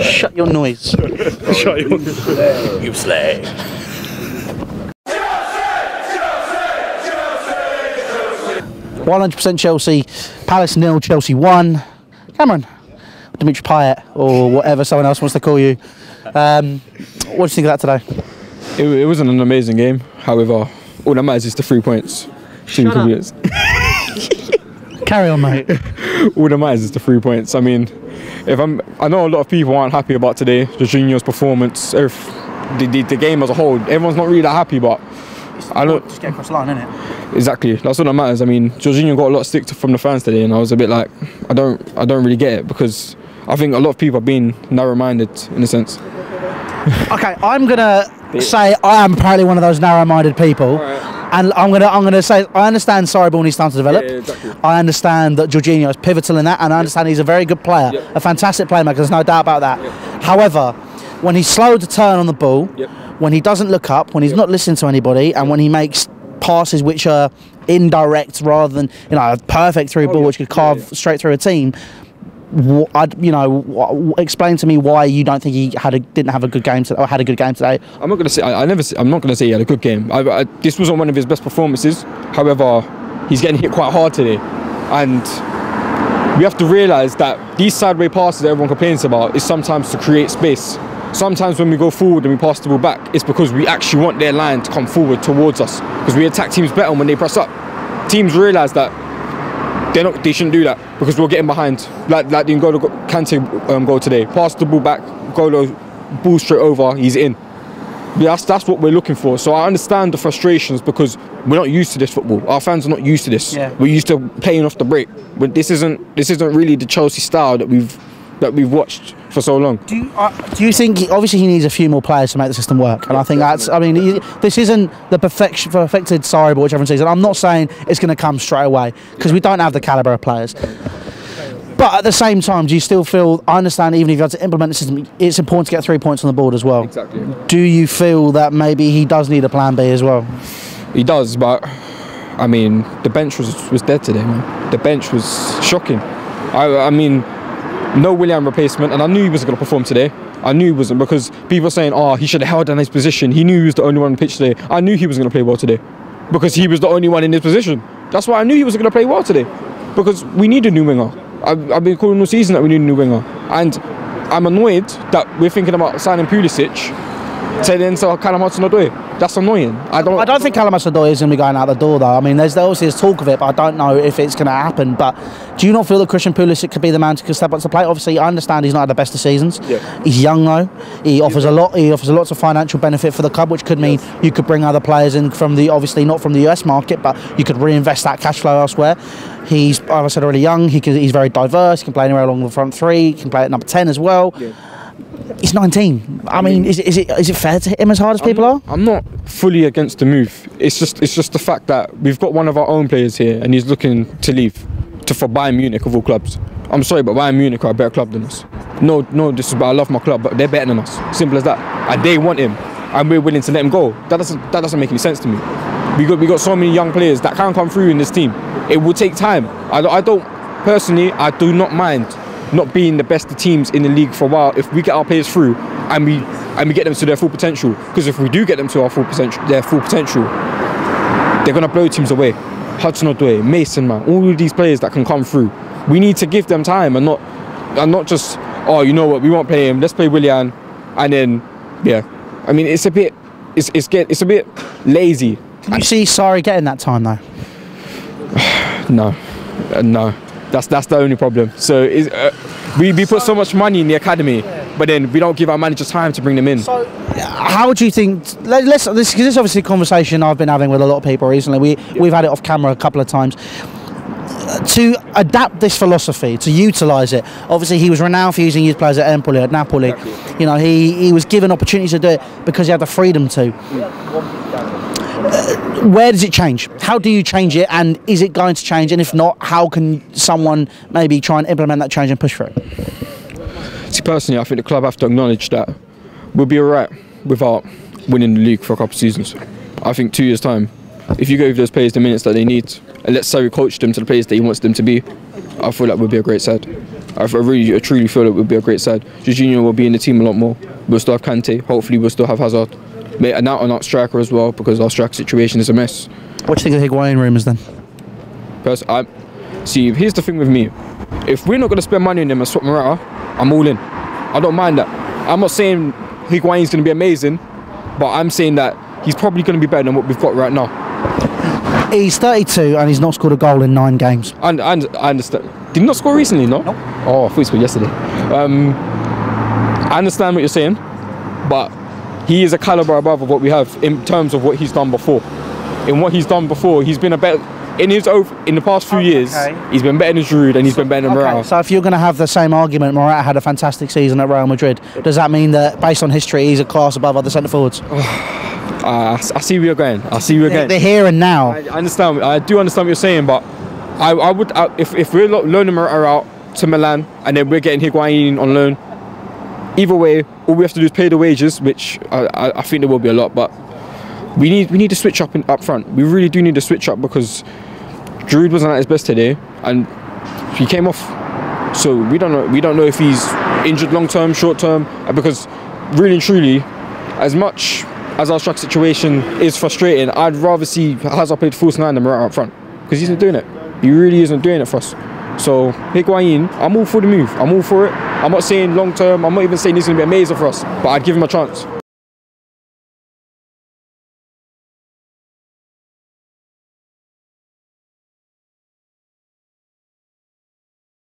Shut your noise. Shut your noise. You slay. 100% Chelsea. Palace 0, Chelsea 1. Cameron, Dimitri Payet, or whatever someone else wants to call you. What do you think of that today? It wasn't an amazing game. However, all that matters is the 3 points. Carry on, mate. All that matters is the 3 points. I mean, I know a lot of people aren't happy about today, Jorginho's performance, the game as a whole. Everyone's not really that happy, but I don't just get across the line, innit? Exactly. That's all that matters. I mean, Jorginho got a lot of stick from the fans today, and I was a bit like, I don't really get it, because I think a lot of people are being narrow-minded in a sense. Okay, I'm gonna say I am apparently one of those narrow-minded people, and I'm gonna say I understand sorry ball needs time to develop. Yeah, exactly. I understand that Jorginho is pivotal in that, and I understand he's a very good player, a fantastic playmaker. There's no doubt about that. However, when he's slow to turn on the ball, when he doesn't look up, when he's not listening to anybody, and when he makes passes which are indirect rather than perfect through ball which could carve straight through a team. Explain to me why you don't think he didn't have a good game today, or had a good game today. I'm not going to say I'm not going to say he had a good game. This wasn't one of his best performances. However, he's getting hit quite hard today, and we have to realise that these sideways passes that everyone complains about is sometimes to create space. Sometimes when we go forward and we pass the ball back, it's because we actually want their line to come forward towards us, because we attack teams better when they press up. Teams realise that they shouldn't do that, because we're getting behind. Like the N'Golo Kante goal today. Pass the ball back, ball straight over, he's in. That's what we're looking for. So I understand the frustrations, because we're not used to this football. Our fans are not used to this. Yeah. We're used to playing off the break. But this isn't really the Chelsea style that we've watched for so long. Do you think obviously he needs a few more players to make the system work? And I think this isn't the perfected sorry ball which everyone sees. And I'm not saying it's going to come straight away, because we don't have the calibre of players. But at the same time, do you still feel, I understand even if you have to implement the system, it's important to get 3 points on the board as well. Exactly. Do you feel that maybe he does need a plan B as well? He does, but I mean, the bench was dead today, man. The bench was shocking. I mean, no Willian replacement, and I knew he wasn't going to perform today. I knew he wasn't, because people are saying, oh, he should have held down his position. He knew he was the only one on the pitch today. I knew he wasn't going to play well today, because he was the only one in his position. That's why I knew he wasn't going to play well today, because we need a new winger. I've been calling all season that we need a new winger, and I'm annoyed that we're thinking about signing Pulisic to then sell Callum Hudson-Odoi. That's annoying. I don't think Callum Hudson-Odoi is going to be going out the door, though. I mean, there's talk of it, but I don't know if it's going to happen. But do you not feel that Christian Pulisic could be the man to step up to play? Obviously, I understand he's not had the best of seasons. Yeah. He's young though. He offers a lot. He offers lots of financial benefit for the club, which could mean you could bring other players in from obviously not from the US market, but you could reinvest that cash flow elsewhere. He's, like I said, already young. He's very diverse. He can play anywhere along the front three. He can play at number 10 as well. Yeah. He's 19. I mean, is it fair to hit him as hard as people are? I'm not fully against the move. It's just the fact that we've got one of our own players here, and he's looking to leave for Bayern Munich of all clubs. I'm sorry, but Bayern Munich are a better club than us. No, this is about I love my club, but they're better than us. Simple as that. And they want him, and we're willing to let him go. That doesn't make any sense to me. We got so many young players that can come through in this team. It will take time. I don't personally. I do not mind not being the best of teams in the league for a while if we get our players through and we get them to their full potential. Because if we do get them to their full potential, they're gonna blow teams away. Hudson-Odoi, Mason, man, all of these players that can come through. We need to give them time and not just, oh, you know what, we won't play him. Let's play Willian, and then I mean, it's a bit lazy. Can you see Sarri getting that time though? No. That's the only problem. So we put so much money in the academy, but then we don't give our managers time to bring them in. So how would you think? This is obviously a conversation I've been having with a lot of people recently. We've had it off camera a couple of times. To adapt this philosophy, to utilise it. Obviously, he was renowned for using youth players at Empoli, at Napoli. Exactly. You know, he was given opportunities to do it because he had the freedom to. Where does it change? How do you change it, and is it going to change? And if not, how can someone maybe try and implement that change and push for it? See, personally, I think the club have to acknowledge that we'll be alright without winning the league for a couple of seasons. I think 2 years' time, if you give those players the minutes that they need and let Sarri coach them to the players that he wants them to be, I feel like we'll be a great side. I truly feel it would be a great side. Jorginho will be in the team a lot more. We'll still have Kante. Hopefully we'll still have Hazard. An out-and-out striker as well, because our striker situation is a mess. What do you think of the Higuain rumours then? See, here's the thing with me. If we're not going to spend money on him and swap Morata, I'm all in. I don't mind that. I'm not saying Higuain's going to be amazing, but I'm saying that he's probably going to be better than what we've got right now. He's 32 and he's not scored a goal in 9 games. I understand. Did he not score recently, no? Nope. Oh, I thought he scored yesterday. I understand what you're saying, but he is a calibre above of what we have in terms of what he's done before. In what he's done before, he's been a better... In the past few years, he's been better than Giroud and he's been better than Morata. So if you're going to have the same argument, Morata had a fantastic season at Real Madrid, does that mean that, based on history, he's a class above other centre-forwards? I see where you're going. The here and now. I understand. I do understand what you're saying, but I would... if we're loaning Morata out to Milan and then we're getting Higuain on loan, either way, all we have to do is pay the wages, which I think there will be a lot, but we need to switch up front. We really do need to switch up, because Giroud wasn't at his best today and he came off. So we don't know if he's injured long term, short term, because really and truly, as much as our striker situation is frustrating, I'd rather see Hazard played false 9 than Morata up front, because he's not doing it. He really isn't doing it for us. So Higuain, I'm all for the move. I'm all for it. I'm not saying long term. I'm not even saying he's going to be amazing for us, but I'd give him a chance.